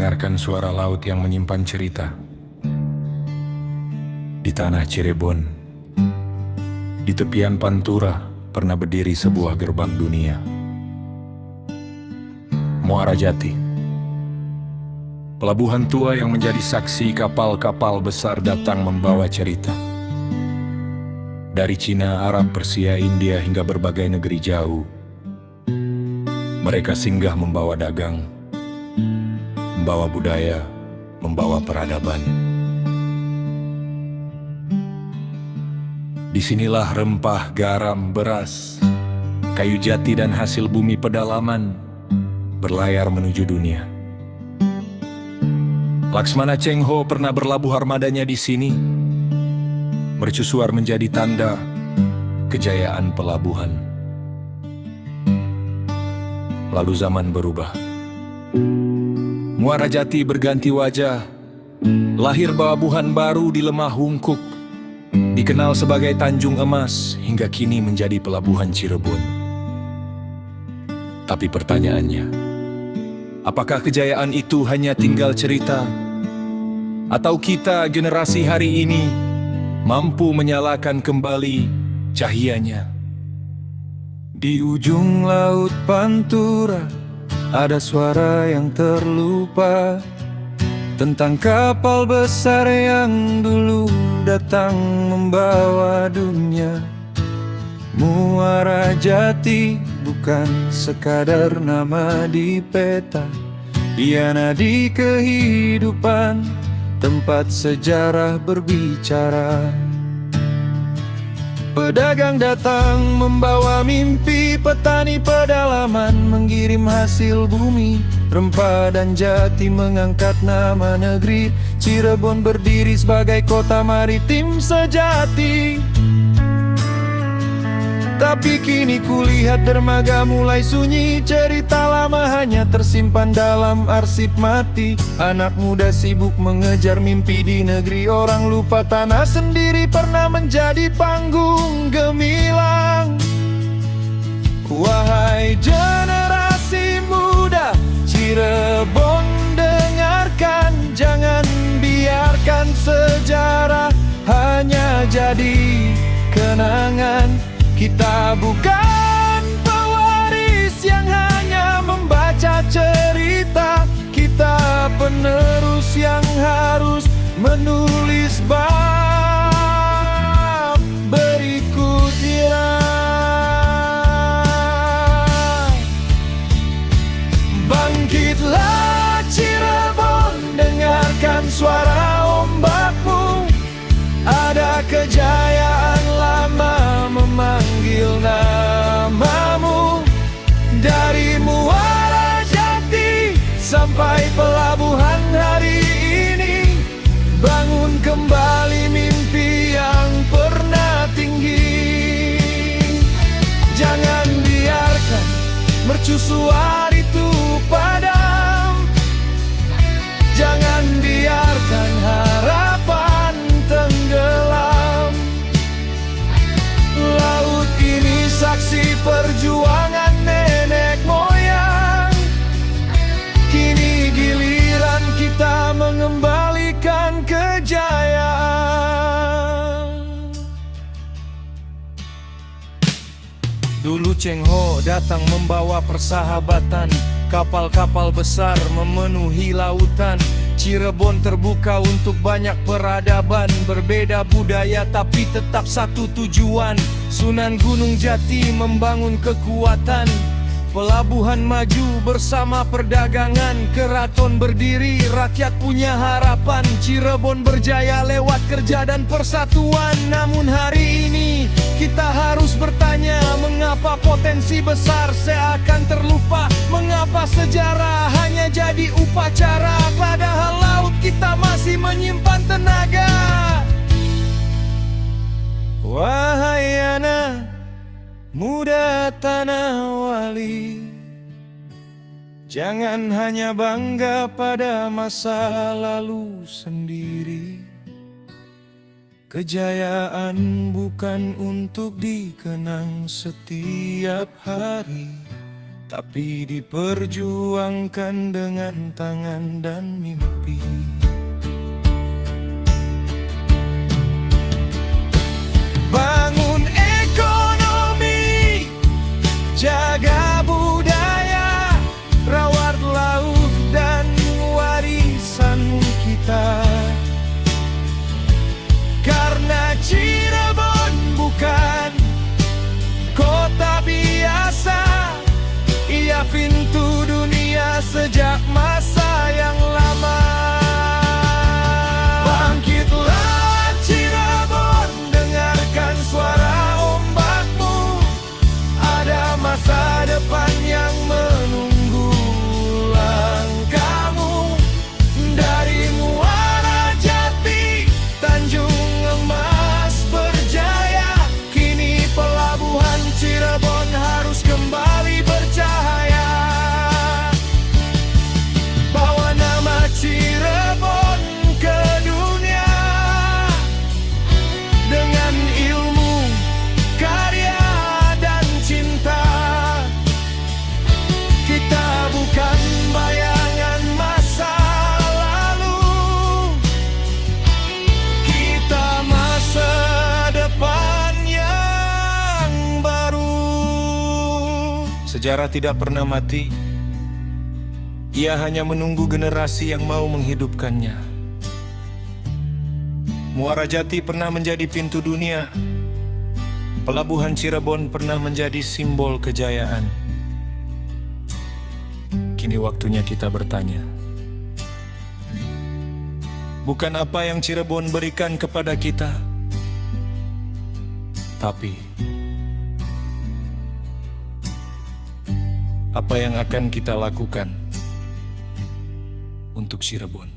mendengarkan suara laut yang menyimpan cerita. Di tanah Cirebon, di tepian Pantura, pernah berdiri sebuah gerbang dunia. Muara Jati, pelabuhan tua yang menjadi saksi kapal-kapal besar datang membawa cerita. Dari Cina, Arab, Persia, India, hingga berbagai negeri jauh, mereka singgah membawa dagang, membawa budaya, membawa peradaban. Disinilah rempah, garam, beras, kayu jati dan hasil bumi pedalaman berlayar menuju dunia. Laksmana Cheng Ho pernah berlabuh armadanya di sini, mercusuar menjadi tanda kejayaan pelabuhan. Lalu zaman berubah. Muara Jati berganti wajah, lahir pelabuhan baru di lemah Hungkuk, dikenal sebagai Tanjung Emas, hingga kini menjadi pelabuhan Cirebon. Tapi pertanyaannya, apakah kejayaan itu hanya tinggal cerita? Atau kita generasi hari ini mampu menyalakan kembali cahayanya? Di ujung laut Pantura ada suara yang terlupa, tentang kapal besar yang dulu datang membawa dunia. Muara Jati bukan sekadar nama di peta, dia nadi kehidupan, tempat sejarah berbicara. Pedagang datang membawa mimpi, petani pedalaman mengirim hasil bumi, rempah dan jati mengangkat nama negeri. Cirebon berdiri sebagai kota maritim sejati. Tapi kini kulihat dermaga mulai sunyi, cerita lama hanya tersimpan dalam arsip mati. Anak muda sibuk mengejar mimpi di negeri orang, lupa tanah sendiri pernah menjadi panggung gemilang. Wahai generasi muda Cirebon, dengarkan, jangan biarkan sejarah hanya jadi kenangan. Kita bukan pewaris yang hanya membaca cerita, kita penerus yang harus menulis bab berikutnya. Bangkitlah Cirebon, dengarkan suara ombakmu, ada kejayaan lama memanggil namamu. Dari Muara Jati sampai pelabuhan hari ini, bangun kembali mimpi yang pernah tinggi. Jangan biarkan mercusuar itu padam, jangan biarkan harapan tenggelam. Laut ini saksi perjuangan nenek moyang, kini giliran kita mengembalikan kejayaan. Dulu Cheng Ho datang membawa persahabatan, kapal-kapal besar memenuhi lautan. Cirebon terbuka untuk banyak peradaban, berbeda budaya tapi tetap satu tujuan. Sunan Gunung Jati membangun kekuatan, pelabuhan maju bersama perdagangan. Keraton berdiri, rakyat punya harapan. Cirebon berjaya lewat kerja dan persatuan. Namun hari ini kita harus bertanya, mengapa potensi besar seakan terlupa? Mengapa sejarah hanya jadi upacara, padahal laut kita masih menyimpan tenaga? Wahai anak muda tanah wali, jangan hanya bangga pada masa lalu sendiri. Kejayaan bukan untuk dikenang setiap hari, tapi diperjuangkan dengan tangan dan mimpi. Bangun ekonomi, jaga budaya, rawat laut dan warisan kita. Karena Cirebon bukan kota biasa, ia pintu dunia sejak masa yang lama. Bangkitlah Cirebon, dengarkan suara ombakmu. Ada masa depan yang menunggu langkahmu. Dari Muara Jati, Tanjung Emas berjaya, kini pelabuhan Cirebon harus kembali bercahaya. Bawa nama Cirebon ke dunia dengan ilmu, karya, dan cinta. Kita bukan bayangan masa lalu, kita masa depan yang baru. Sejarah tidak pernah mati, ia hanya menunggu generasi yang mau menghidupkannya. Muara Jati pernah menjadi pintu dunia, pelabuhan Cirebon pernah menjadi simbol kejayaan. Kini waktunya kita bertanya, bukan apa yang Cirebon berikan kepada kita, tapi apa yang akan kita lakukan untuk Cirebon.